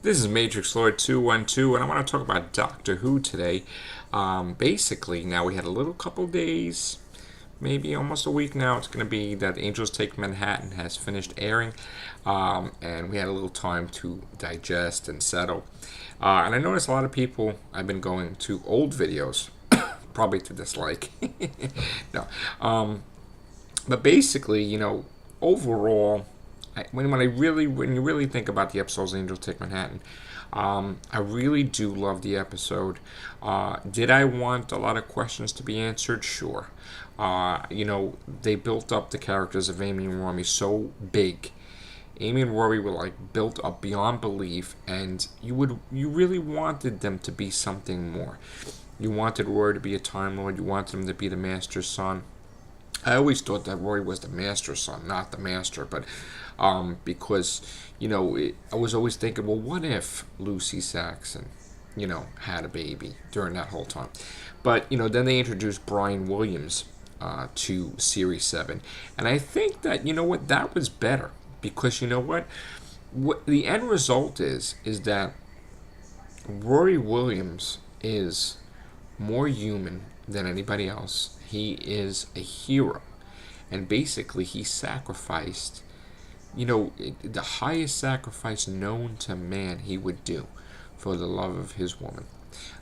This is Matrix Lord 212, and I want to talk about Doctor Who today. Basically, now we had a little couple days, maybe almost a week now. It's going to be that Angels Take Manhattan has finished airing, and we had a little time to digest and settle. And I noticed a lot of people have been going to old videos, probably to dislike. No, but basically, overall, when you really think about the episodes of Angels Take Manhattan, I really do love the episode. Did I want a lot of questions to be answered? Sure. They built up the characters of Amy and Romy so big. Amy and Rory were like built up beyond belief, and you really wanted them to be something more. You wanted Rory to be a Time Lord. You wanted him to be the Master's son. I always thought that Rory was the Master's son, not the Master, but because I was always thinking, well, what if Lucy Saxon, had a baby during that whole time? But then they introduced Brian Williams to Series 7, and I think that that was better because what the end result is that Rory Williams is more human than anybody else. He is a hero. And basically, he sacrificed, the highest sacrifice known to man he would do for the love of his woman,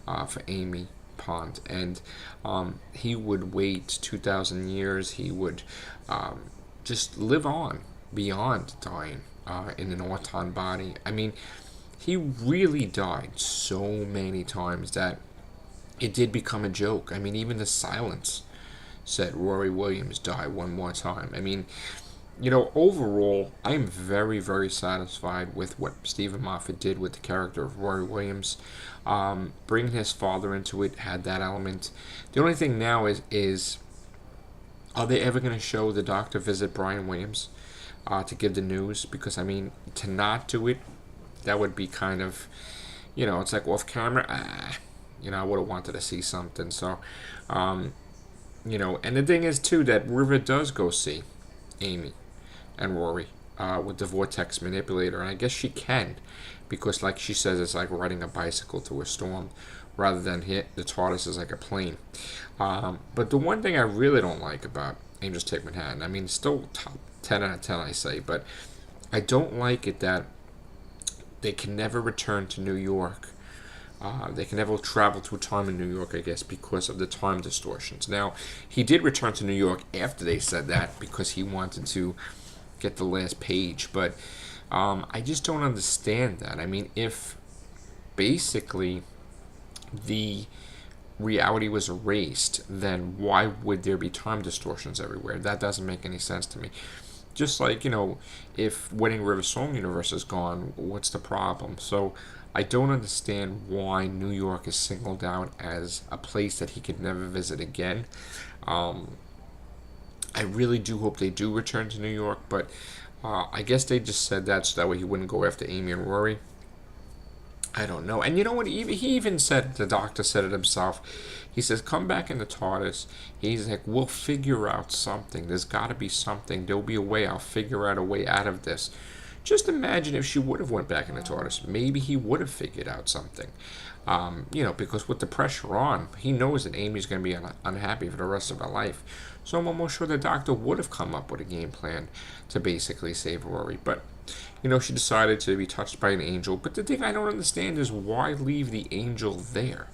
for Amy Pond. And he would wait 2,000 years. He would just live on beyond dying in an auton body. I mean, he really died so many times that it did become a joke. I mean, even the silence said Rory Williams die one more time. I mean, overall, I'm very, very satisfied with what Stephen Moffat did with the character of Rory Williams. Bringing his father into it had that element. The only thing now is are they ever going to show the doctor visit Brian Williams to give the news? Because, I mean, to not do it, that would be kind of, it's like off camera. I would have wanted to see something. So, and the thing is, too, that River does go see Amy and Rory with the Vortex Manipulator. And I guess she can because, like she says, it's like riding a bicycle through a storm rather than hit the TARDIS is like a plane. But the one thing I really don't like about Angels Take Manhattan, I mean, still top 10 out of 10, I say, but I don't like it that they can never return to New York. They can never travel through time in New York, I guess, because of the time distortions. Now, he did return to New York after they said that because he wanted to get the last page. But I just don't understand that. I mean, if basically the reality was erased, then why would there be time distortions everywhere? That doesn't make any sense to me. Just like, if Wedding River Song Universe is gone, what's the problem? So I don't understand why New York is singled out as a place that he could never visit again. I really do hope they do return to New York, but I guess they just said that so that way he wouldn't go after Amy and Rory. I don't know. And you know what? He even said, the doctor said it himself. He says, come back in the TARDIS. He's like, we'll figure out something. There's got to be something. There'll be a way. I'll figure out a way out of this. Just imagine if she would have went back in the TARDIS. Maybe he would have figured out something. Because with the pressure on, he knows that Amy's going to be unhappy for the rest of her life. So I'm almost sure the doctor would have come up with a game plan to basically save Rory. But she decided to be touched by an angel. But the thing I don't understand is why leave the angel there?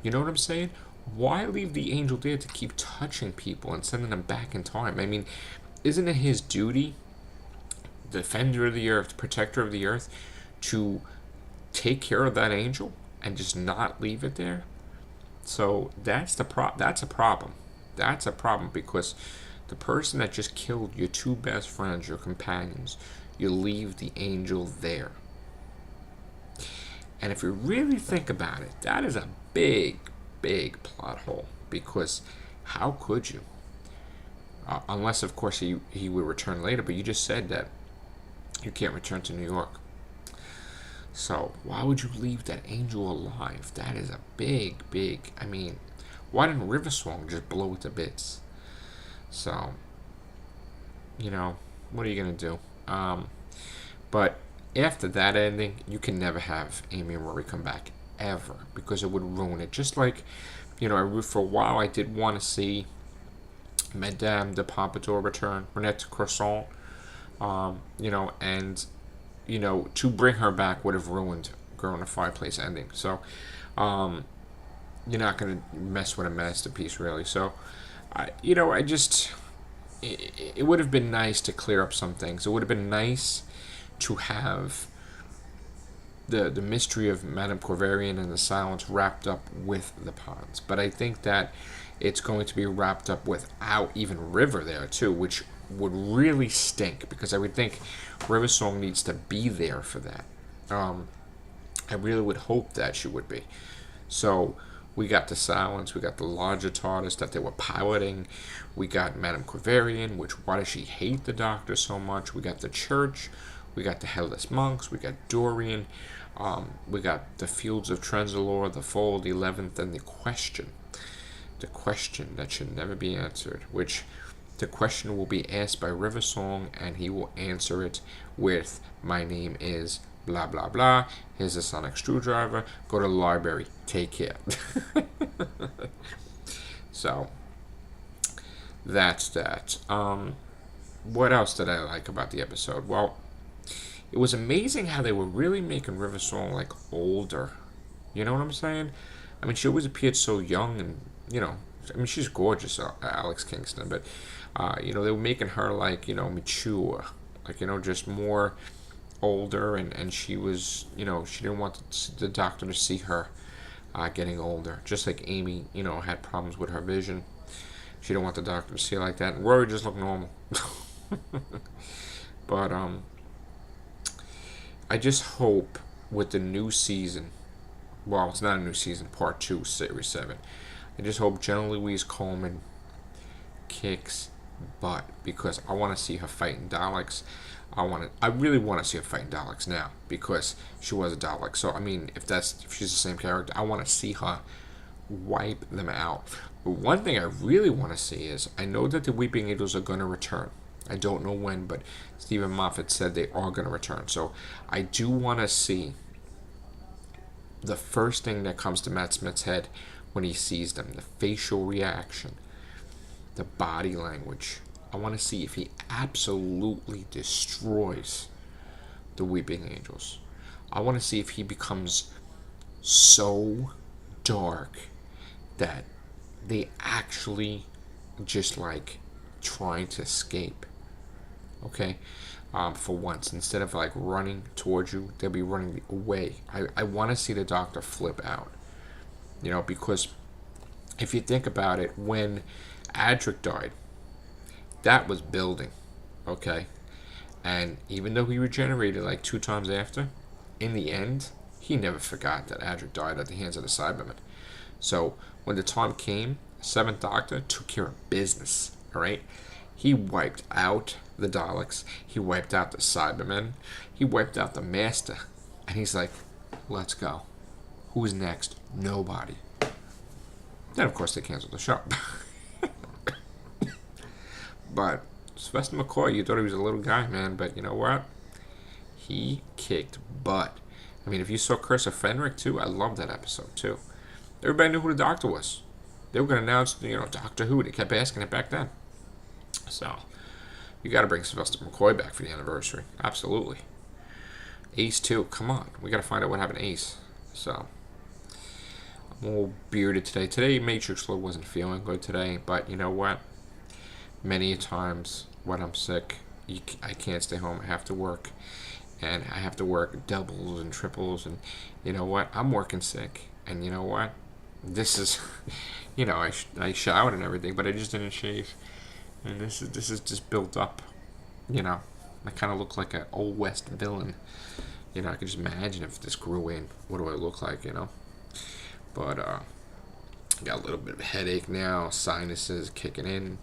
You know what I'm saying? Why leave the angel there to keep touching people and sending them back in time? I mean, isn't it his duty, defender of the earth, protector of the earth, to take care of that angel and just not leave it there? So that's a problem. That's a problem because the person that just killed your two best friends, your companions, you leave the angel there. And if you really think about it, that is a big, big plot hole. Because how could you? Unless, of course, he would return later. But you just said that you can't return to New York. So why would you leave that angel alive? That is a big, big... I mean, why didn't Riverswong just blow it to bits? So, what are you going to do? But after that ending, you can never have Amy and Rory come back ever because it would ruin it. Just like, for a while I did want to see Madame de Pompadour return, Renette Croissant, and to bring her back would have ruined Girl in the Fireplace ending. So, you're not gonna mess with a masterpiece, really. So, I just it would have been nice to clear up some things. It would have been nice to have the mystery of Madame Corvarian and the silence wrapped up with the ponds. But I think that it's going to be wrapped up without even River there too, which would really stink because I would think River Song needs to be there for that. I really would hope that she would be. So we got the silence, we got the larger TARDIS that they were piloting, we got Madame Corvarian, which why does she hate the Doctor so much? We got the church, we got the headless monks, we got Dorian, we got the fields of Trenzalore, the Fall of the 11th, and the question that should never be answered, which the question will be asked by River Song, and he will answer it with, my name is blah blah blah, here's a sonic screwdriver, go to the library, take care. So that's that. What else did I like about the episode? Well, it was amazing how they were really making River Song like older. You know what I'm saying? I mean, she always appeared so young, and she's gorgeous, Alex Kingston, but they were making her like mature, like just more older, and she was she didn't want the Doctor to see her getting older, just like Amy had problems with her vision. She didn't want the Doctor to see her like that, and Rory just looked normal. But I just hope with the new season, well, it's not a new season, part 2, series 7, I just hope Jenna Louise Coleman kicks butt because I want to see her fighting Daleks. I really want to see her fighting Daleks now because she was a Dalek. So I mean, if she's the same character, I want to see her wipe them out. But one thing I really want to see is, I know that the Weeping Angels are going to return. I don't know when, but Stephen Moffat said they are going to return. So I do want to see the first thing that comes to Matt Smith's head when he sees them, the facial reaction, the body language. I want to see if he absolutely destroys the Weeping Angels. I want to see if he becomes so dark that they actually just like trying to escape. Okay? For once, instead of like running towards you, they'll be running away. I want to see the Doctor flip out. Because if you think about it, when Adric died, that was building, okay? And even though he regenerated like 2 times after, in the end, he never forgot that Adric died at the hands of the Cybermen. So when the time came, 7th Doctor took care of business, alright? He wiped out the Daleks, he wiped out the Cybermen, he wiped out the Master, and he's like, let's go. Who's next? Nobody. Then, of course, they canceled the show. But Sylvester McCoy, you thought he was a little guy, man, but you know what? He kicked butt. I mean, if you saw Curse of Fenric, too, I loved that episode, too. Everybody knew who the Doctor was. They were going to announce, Doctor Who. They kept asking it back then. So, you got to bring Sylvester McCoy back for the anniversary. Absolutely. Ace, too. Come on. We got to find out what happened to Ace. So, I'm all bearded today. Today, Matrix Lord wasn't feeling good today, but you know what? Many times when I'm sick, I can't stay home. I have to work. And I have to work doubles and triples. And you know what? I'm working sick. And you know what? This is, I showered and everything, but I just didn't shave. And this is just built up. I kind of look like an Old West villain. I can just imagine if this grew in. What do I look like, But, got a little bit of a headache now. Sinuses kicking in.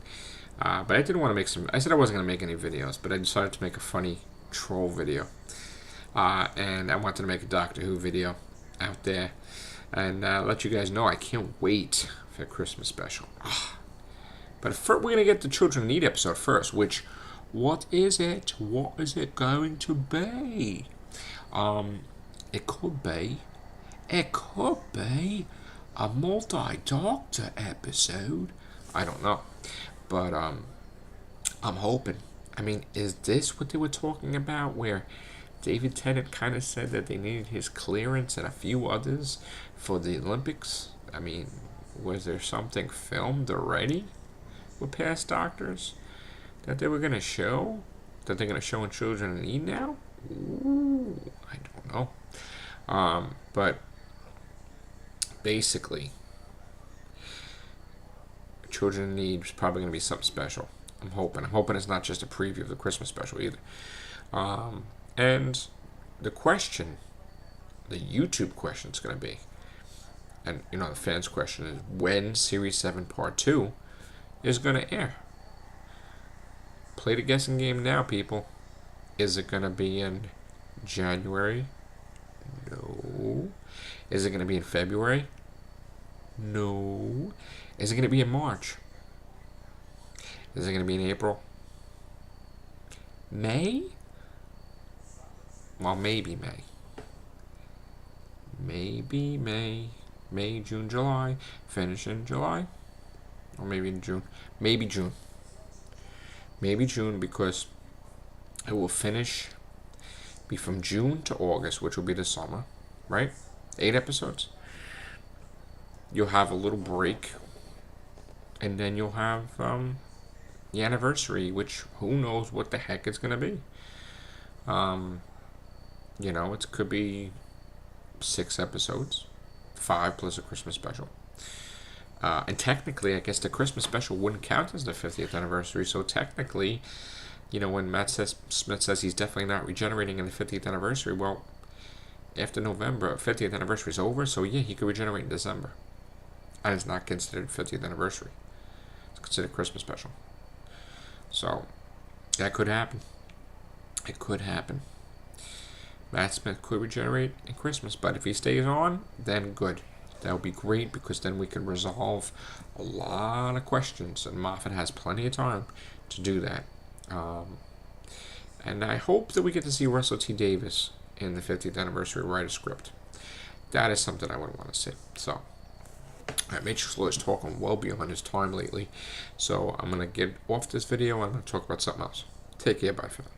But I didn't want to make I said I wasn't going to make any videos, but I decided to make a funny troll video. And I wanted to make a Doctor Who video out there. And let you guys know I can't wait for the Christmas special. But first, we're going to get the Children in Need episode first, which, what is it? What is it going to be? Um, it could be. It could be a multi-doctor episode. I don't know, but I'm hoping. I mean, is this what they were talking about? Where David Tennant kind of said that they needed his clearance and a few others for the Olympics. I mean, was there something filmed already with past doctors that they were going to show? That they're going to show in Children in Need now? Ooh, I don't know. But basically, Children in Need is probably going to be something special. I'm hoping. I'm hoping it's not just a preview of the Christmas special either. And the question, the YouTube question is going to be, and the fans' question is when Series 7 Part 2 is going to air. Play the guessing game now, people. Is it going to be in January? No. Is it going to be in February? No. Is it going to be in March? Is it going to be in April? May? Well, maybe May. Maybe May. May, June, July. Finish in July. Or maybe in June. Maybe June. Maybe June, because it will be from June to August, which will be the summer, right? 8 episodes. You'll have a little break, and then you'll have the anniversary, which who knows what the heck it's going to be. It could be 6 episodes, 5 plus a Christmas special. And technically, I guess the Christmas special wouldn't count as the 50th anniversary. So technically, when Smith says he's definitely not regenerating in the 50th anniversary, well, after November, 50th anniversary is over. So yeah, he could regenerate in December. And it's not considered 50th anniversary. It's considered Christmas special. So that could happen. It could happen. Matt Smith could regenerate in Christmas, but if he stays on, then good. That would be great, because then we can resolve a lot of questions, and Moffat has plenty of time to do that. And I hope that we get to see Russell T Davies in the 50th anniversary write a script. That is something I would want to see. So, Matrix Law is talking well beyond his time lately, so I'm going to get off this video and I'm going to talk about something else. Take care, bye for now.